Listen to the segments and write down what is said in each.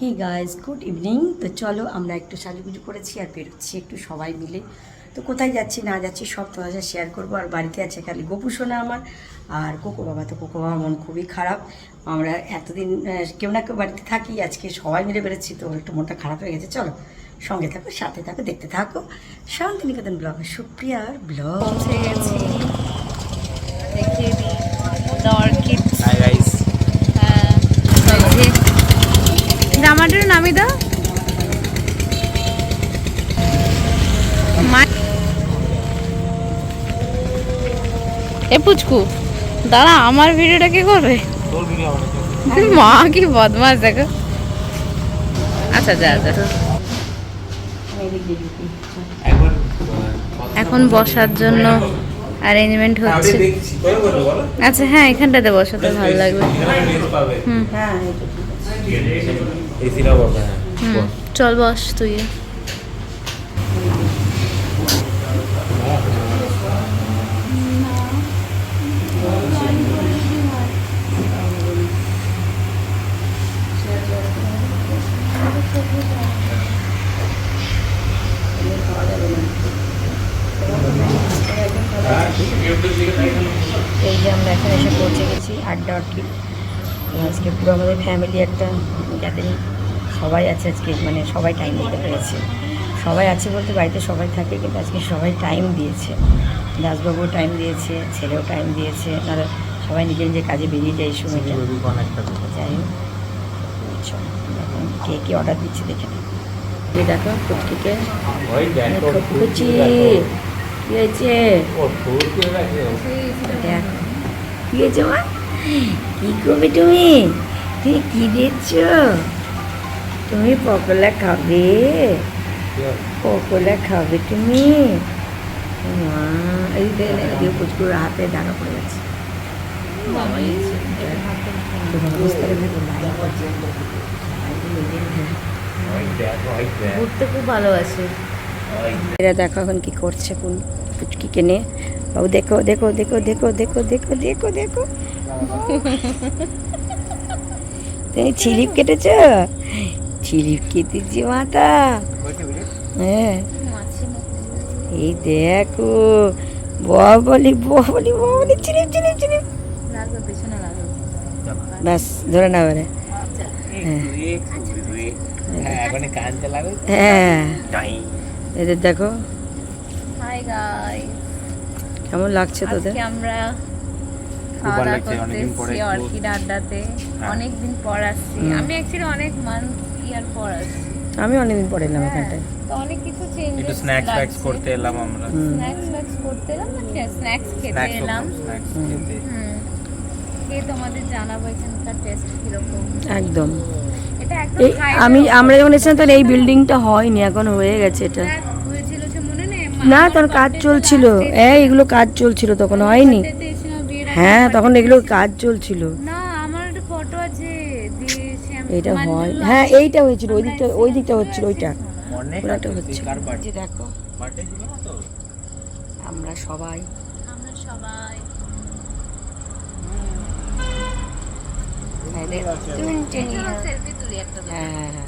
Hey guys, good evening. তো চলো আমরা একটু সাজুগুজু করেছি আর বেরোচ্ছি একটু সবাই মিলে। তো কোথায় যাচ্ছি না যাচ্ছি সব তোমার সাথে শেয়ার করবো। আর বাড়িতে আছে খালি গোপু সোনা আমার আর কোকো বাবা। তো কোকো বাবার মন খুবই খারাপ। আমরা এতদিন কেউ না কেউ বাড়িতে থাকি, আজকে সবাই মিলে বেরোচ্ছি তো একটু মনটা খারাপ হয়ে গেছে। চলো সঙ্গে থাকো, সাথে থাকো, দেখতে থাকো শান্তিনিকেতন ব্লগ, সুপ্রিয়ার ব্লগ। পৌঁছে গেছি, দেখিয়ে দিই অর্কিড। হ্যাঁ, জামাটার নামি দাও। এ পুচকু দাঁড়া, আমার ভিডিওটা কি করবে? মা কি বদমাস দেখো। আচ্ছা যা যা। এখন বসার জন্য অ্যারেঞ্জমেন্ট হচ্ছে। আচ্ছা হ্যাঁ, এখানটাতে বসাতে ভালো লাগবে। হুম চল বস তুই। এই যে আমরা এখন এসে পৌঁছে গেছি আড্ডা অর্কিড। আজকে পুরো আমাদের ফ্যামিলি একটা গ্যাদারিং, সবাই আছে আজকে, মানে সবাই টাইম দিতে পেরেছে। সবাই আছে বলতে বাড়িতে সবাই থাকে, কিন্তু আজকে সবাই টাইম দিয়েছে। দাসবাবুও টাইম দিয়েছে, ছেলেও টাইম দিয়েছে, নাহলে সবাই নিজে নিজে কাজে বেরিয়ে যায় এই সময়টা। যাই হোক, এখন কে কী অর্ডার দিচ্ছে দেখে না। দেখো কুচকিকে কুচি কি হয়েছে, কি হয়েছে মা? কি করবে তুমি? তুমি কি দিচ্ছ? তুমি পকোড়া খাবে? পকোড়া খাবে তুমি? মা এই দিয়ে কুচকুর হাতে দাঁড়া পড়ে গেছে। ঘুরতে খুব ভালোবাসে। এরা দেখো এখন কি করছে কোন পুচকি কেনে। বাবু দেখো দেখো দেখো দেখো দেখো দেখো দেখো দেখো, তুমি ছিলিপ কেটেছ? ছিলিপ কেটেছি মাথা। হ্যাঁ এই দেখো, বলি বলি বলি ছিলিপ ছিলিপ ছিলিপ। ব্যাস ধরে না এবারে। হ্যাঁ এদের দেখো হাই গাইস, কেমন লাগছে তোদের? আজকে আমরা খাওয়া দাওয়া করতে এসেছি অর্কিড আড্ডাতে। অনেকদিন পর আসছি আমি, অ্যাকচুয়ালি অনেক মান্থ ইয়ার পর আসছি। আমি অনেকদিন পরে এলাম এখানটায়। তো অনেক কিছু চেঞ্জেস, একটু স্ন্যাক্স করতে এলাম আমরা। স্ন্যাক্স করতে এলাম না, স্ন্যাক্স খেতে এলাম। খেয়ে তোমাদের জানাবো এখানকার টেস্ট কিরকম। একদম এটা একদম আমরা যখন এসেছিলাম তখন এই বিল্ডিংটা হয়নি, এখন হয়ে গেছে এটা। হয়েছিল যে মনে নেই? না তখন কাজ চলছিল, এগুলো কাজ চলছিল, তখন হয়নি। হ্যাঁ তখন এগুলো কাজ চলছিল। না আমার একটা ফটো আছে, এটা হয়, হ্যাঁ এইটা হয়েছিল, ওই দিকটা হচ্ছিল, ওইটা ওটা হচ্ছে। দেখো আমরা সবাই সেলফি তুলি একটা। হ্যাঁ হ্যাঁ।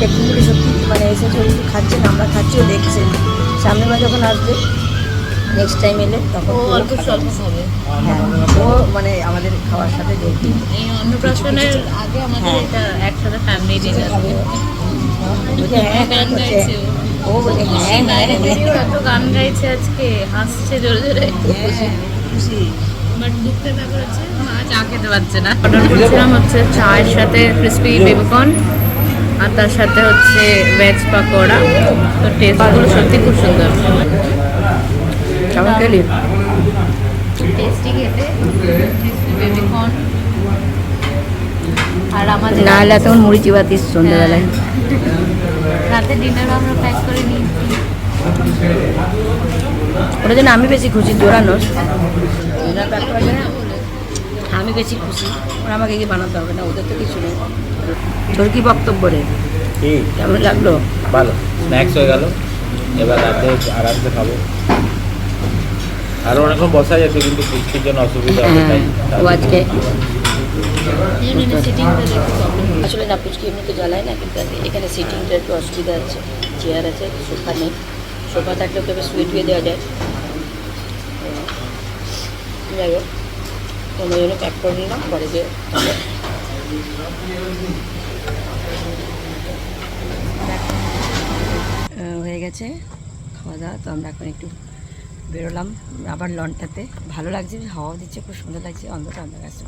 টেকনিক্যালি সত্যি মানে এসেছে কিছু খাচ্ছে না, আমরা খাচ্ছিও দেখছে। সামনের বার যখন আসবে নেক্সট টাইম এলে তখন ও অল্প স্বল্প খাবে। হ্যাঁ ও মানে আমাদের খাওয়ার সাথে দেখবি। এই অন্নপ্রাশনের আগে আমাদের এটা একসাথে ফ্যামিলি ডিনার হবে। গান গাইছে ও বলে হ্যাঁ হ্যাঁ এত গান গাইছে আজকে, হাসছে জোরে জোরে। খুশি। বাট দুঃখের ব্যাপার হচ্ছে মা চা খেতে পারছে না। অর্ডার করেছিলাম হচ্ছে চায়ের সাথে ক্রিসপি বেবিকর্ন আর তার সাথে হচ্ছে ভেজ পাকোড়া। তো টেস্টগুলো সত্যি খুব সুন্দর। কেমন খেলি? টেস্টি খেতে ক্রিসপি বেবিকর্ন আর আমাদের না হলে তখন মুড়ি চিবাতিস সন্ধ্যাবেলায়। রাতে ডিনারও আমরা প্যাক করে নিয়েছি। ওটা জন্য আমি বেশি খুশি, দৌড়ানোর ডিনার প্যাক করার জন্য আমি বেশি খুশি। ওরা আমাকে কি বানাতে হবে না, ওদের তো কিছু নেই। তোর কি বক্তব্য রে? ঠিক কেমন লাগলো? ভালো, স্ন্যাক্স হয়ে গেল। এবার রাতে আরামসে খাবো। আরও অনেকক্ষণ বসা যেত কিন্তু পুষ্টির জন্য অসুবিধা হবে তাই ও আজকে সিটিংটা দেখতে প্রবলেম। আসলে না পুচকি এমনিতে জ্বালায় না, কিন্তু এখানে সিটিংটা একটু অসুবিধা আছে। চেয়ার আছে, সোফা নেই। সোফা থাকলে ওকে এবার শুয়ে টুয়ে দেওয়া যায়। যাই হোক তোমার জন্য প্যাক করে নিলাম, পরে যে হয়ে গেছে খাওয়া দাওয়া। তো আমরা এখন একটু বেরোলাম আবার লনটাতে। ভালো লাগছে, হাওয়া দিচ্ছে, খুব সুন্দর লাগছে। অন্ধকার আছে,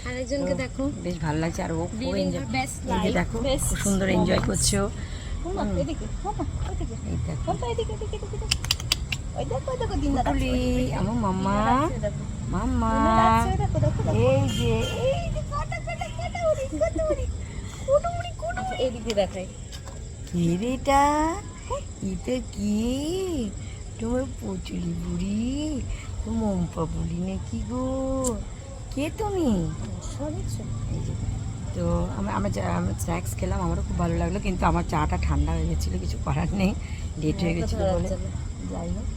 আরেকজনকে দেখো, বেশ ভালো লাগছে। আর ও খুব এনজয়, best এই যে life, দেখো best খুব সুন্দর এনজয় করছে ও। এই দেখো পুটুলি, আমার মাম্মা মাম্মা, এই যে এদিকে দেখাই। এটা এটা কি তোমার পুচুলি বুড়ি, তো মম্পা বুড়ি নাকি গো? কে তুমি? এই যে তো আমরা স্ন্যাক্স খেলাম, আমারও খুব ভালো লাগলো, কিন্তু আমার চাটা ঠান্ডা হয়ে গেছিলো, কিছু করার নেই, লেট হয়ে গেছিলো বলে। যাই হোক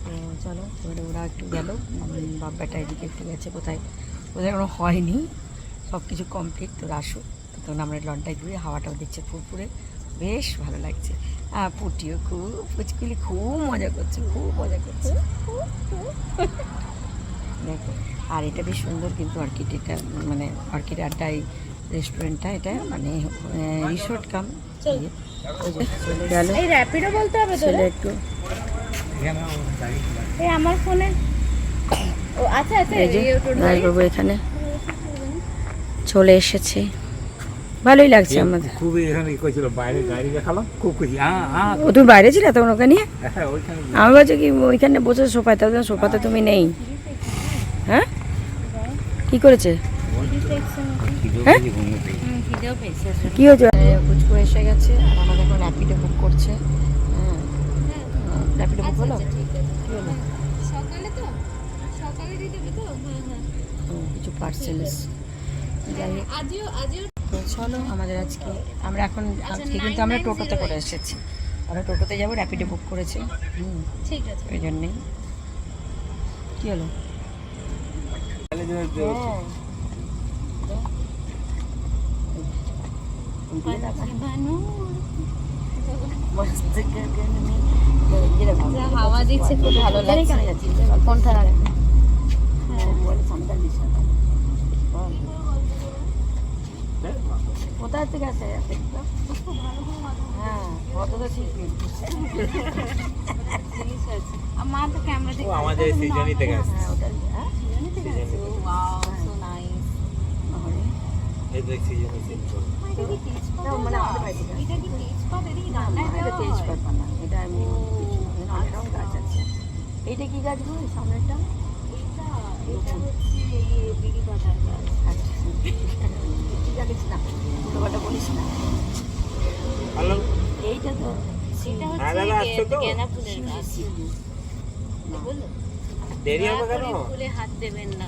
চলো, এবারে ওরা একটু গেল, বাব্বাটা এদিকে একটু গেছে, কোথায় কোথায় কোনো হয়নি, সব কিছু কমপ্লিট। তো আসুক, তখন আমরা লনটায় ঘুরে হাওয়াটাও দিচ্ছে ফুরফুরে, বেশ ভালো লাগছে। পুটিও খুব, পুচকুলি খুব মজা করছে, খুব মজা করছে। দেখো, আর এটা বেশ সুন্দর কিন্তু অর্কিড, এটা মানে অর্কিড আড্ডাই রেস্টুরেন্টটা, এটা মানে রিসোর্ট কাম। এই র্যাপিডো বলতে হবে তো একটু এই আমার ফোনে। ও আচ্ছা আচ্ছা, এই যে করবো এখানে চলে এসেছে, ভালোই লাগছে আমাদের। খুবই এখানে কইছিল বাইরে গাড়ি দেখালাম, খুব খুশি। ও তুমি বাইরে ছিলে তখন ওখানে? হ্যাঁ ওইখানে আমি বলছি কি ওইখানে বসে সোফায়, তখন সোফাতে তুমি নেই। হ্যাঁ কি করেছে? হ্যাঁ কি হয়েছে? পুচকু এসে গেছে আর আমাদের এখন র্যাপিডো বুক করছে। হ্যাঁ র্যাপিডো বুক হলো, কি হলো? সকালে তো সকালে দিয়ে দেবে তো। কিছু পার্সেল যাই হোক, আজিও তো চলো আমাদের আজকে আমরা এখন আজকে কিন্তু আমরা টোটোতে করে এসেছি, আমরা টোটোতে যাবো, র্যাপিডো বুক করেছি। ঠিক আছে। ওই জন্যেই। কি হলো? হাওয়া দিচ্ছে, খুব ভালো লাগছে। কোনটা কোথায় থেকে আসে? হ্যাঁ কত তো শিল্পী মা তো ক্যামেরা থেকে আমাদের সিজনই থেকে আসছে। হ্যাঁ ওটা হ্যাঁ ওয়াও সো নাইস। এই দেখ সিজনই সেট করো। না মানে আমাদের বাড়ি থেকে এটা কি তেজপাত? এদিকে না রান্নায় এটা দেওয়া হয়? তেজপাতা না, এটা এমনি কিছু অনেক রকম গাছ আছে। এইটা কি গাছ গো সামনেটা? এটা হচ্ছে বিড়ি পাতার গাছ। আচ্ছা ঠিক আছে না, ছোটোখাটো বলিস না। হ্যালো, এইটা তো এটা হ্যাঁ দাদা, আসছো তো? হচ্ছে গেঁদা ফুলের গাছ। বলো দেরি হবে কেন? দয়া করে ফুলে হাত দেবেন না।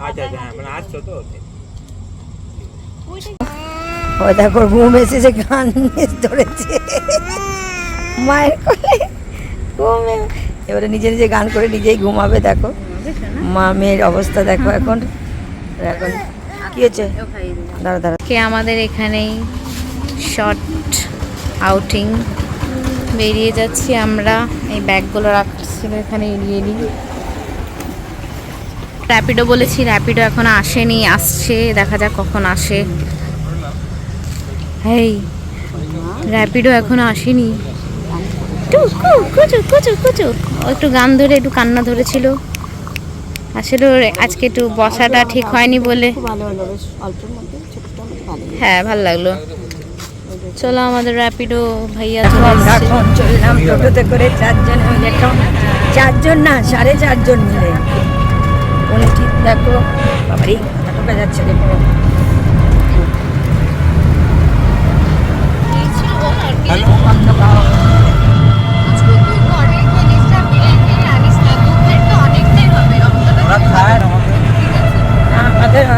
আচ্ছা আচ্ছা, হ্যাঁ মানে আসছো তো? ওই দেখো ঘুম এসেছে, গান ধরেছে মায়ের কোলে ঘুমে, এবারে নিজে নিজে গান করে নিজেই ঘুমাবে। দেখো মা মেয়ের অবস্থা দেখো এখন। এখন কি হয়েছে? দাঁড়া দাঁড়া, কে আমাদের এখানেই শর্ট আউটিং বেরিয়ে যাচ্ছি আমরা। এই ব্যাগগুলো রাখছিল এখানে এড়িয়ে নিই। র্যাপিডো বলেছি, র্যাপিডো এখনো আসেনি, আসছে, দেখা যাক কখন আসে। এই র্যাপিডো এখনো আসেনি। ও একটু গান ধরে একটু কান্না ধরেছিল। আসলে ওর আজকে একটু বসাটা ঠিক হয়নি বলে। ভালো হলো, বেশ অল্পের মধ্যে ছোটটা ভালো। হ্যাঁ, ভালো লাগলো। চলো আমাদের র্যাপিডো ভাইয়া আমরা এখন চললাম টোটোতে করে 4 জন মিলে, 4 জন না 4.5 জন মিলে। ঠিক দেখো বাবারই ঢোকা যাচ্ছে, দেখো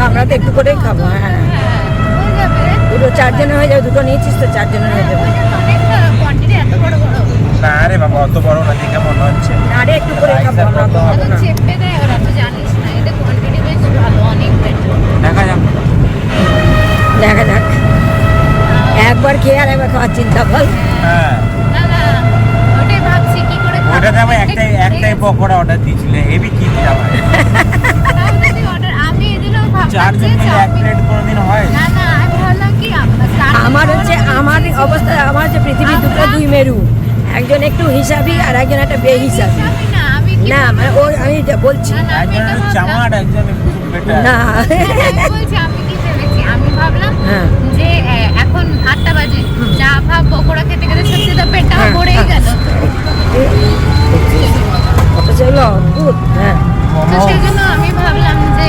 আমরা তো একটু করেই খাবো। হ্যাঁ, দুটো 4 জনের হয়ে যাবে, দুটো নিয়েছিস তো 4 জনের হয়ে যাবে। না রে বাবা, অত বড় না, দেখে মনে হচ্ছে। আরে একটু করে খাবো, আমরা তো খাবো না। দেখা যাক। দেখা যাক, একবার খেয়ে আর একবার খাওয়ার চিন্তা বল। হ্যাঁ, ওটাতে আমার একটাই পকোড়া অর্ডার দিয়েছিলে, হেভি কি দিয়ে আমার 4 জন মিলে 1 প্লেট কোনোদিন হয়? আমার হচ্ছে আমার অবস্থা, আমার হচ্ছে পৃথিবীর দুটো 2 মেরু, একজন একটু হিসাবি আর একজন একটা বেহিসাবি। না মানে ও আমি এটা বলছি একজন চামার, একজন বেটার। না। আমি ভাবলাম হ্যাঁ। যে এখন 8টা বাজে, চা ভাব পকোড়া খেতে খেতে সত্যি তো পেটটা ভরেই গেল। কত ছিল অদ্ভুত। হ্যাঁ, তো সেই জন্য আমি ভাবলাম যে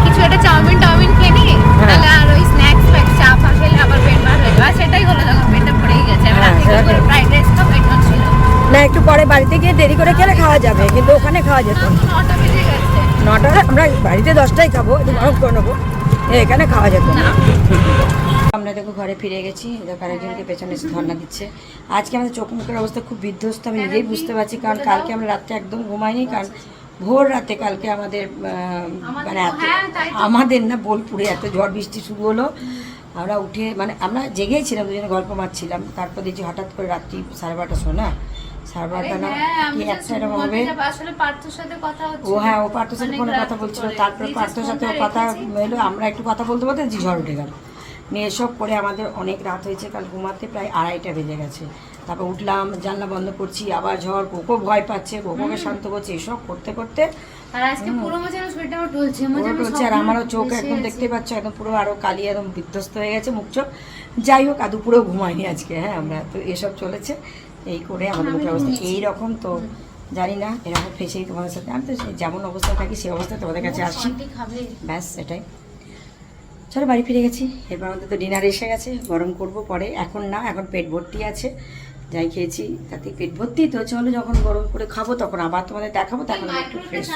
কিছু একটা চাউমিন খেয়ে নিই, তাহলে আর ওই স্ন্যাক্স চা ফা খেলে আবার পেট বার হয়ে যাবে। আর সেটাই হলো, যখন পেটটা ভরেই গেছে। আমি রাতে কি করে ফ্রাইড রাইস খাবো, এটা ছিল না একটু পরে বাড়িতে গিয়ে দেরি করে খেলে খাওয়া যাবে, কিন্তু ওখানে খাওয়া যেত না। 9টা বেজে গেছে। 9টা আমরা বাড়িতে 10টায় খাবো, একটু গরম করে নেবো, এখানে খাওয়া যেত না। আমরা দেখো ঘরে ফিরে গেছি, দেখো আরেকজনকে পেছনে এসে ধর্ণা দিচ্ছে। আজকে আমাদের চোখ মুখের অবস্থা খুব বিধ্বস্ত, আমি নিজেই বুঝতে পারছি, কারণ কালকে আমরা রাত্রে একদম ঘুমাইনি, কারণ ভোর রাতে কালকে আমাদের মানে আমাদের না বোলপুরে এত ঝড় বৃষ্টি শুরু হলো। আমরা উঠে মানে আমরা জেগেই ছিলাম, দুজনে গল্প মারছিলাম, তারপর দেখছি হঠাৎ করে রাত্রি 12:30 শোনা 12:30 না কি একটা এরকম হবে। ও হ্যাঁ, ও পার্থর সাথে ফোনে কথা বলছিল, তারপরে পার্থর সাথে কথা এলো, আমরা একটু কথা বলতে বলতে ঝড় উঠে গেল নিয়ে এসব করে আমাদের অনেক রাত হয়েছে, কাল ঘুমাতে প্রায় 2:30টা বেজে গেছে। তারপর উঠলাম, জানলা বন্ধ করছি, আবার ঝড়, কোকো ভয় পাচ্ছে, কোকোকে শান্ত করছে, এসব করতে করতে আর আজকে পুরো মজা শরীরটা আমার টলছে, আর আমারও চোখ একদম দেখতে পাচ্ছ একদম পুরো আরো কালি, একদম বিধ্বস্ত হয়ে গেছে মুখ চোখ। যাই হোক, আদৌ পুরো ঘুমাইনি আজকে। হ্যাঁ, আমরা তো এসব চলেছে, এই করে আমাদের মুখের অবস্থা এইরকম। তো জানি না, এরকম ফেসেই তোমাদের সাথে আমি তো যেমন অবস্থা থাকি সেই অবস্থায় তোমাদের কাছে আসি, ব্যাস এটাই। চলো বাড়ি ফিরে গেছি, এরপর আমাদের তো ডিনার এসে গেছে, গরম করব পরে, এখন না, এখন পেট ভর্তি আছে, যাই খেয়েছি তাতে পেট ভর্তি। তো চলো যখন গরম করে খাবো তখন আবার তোমাদের দেখাবো, তখন আমি একটু ফ্রেশ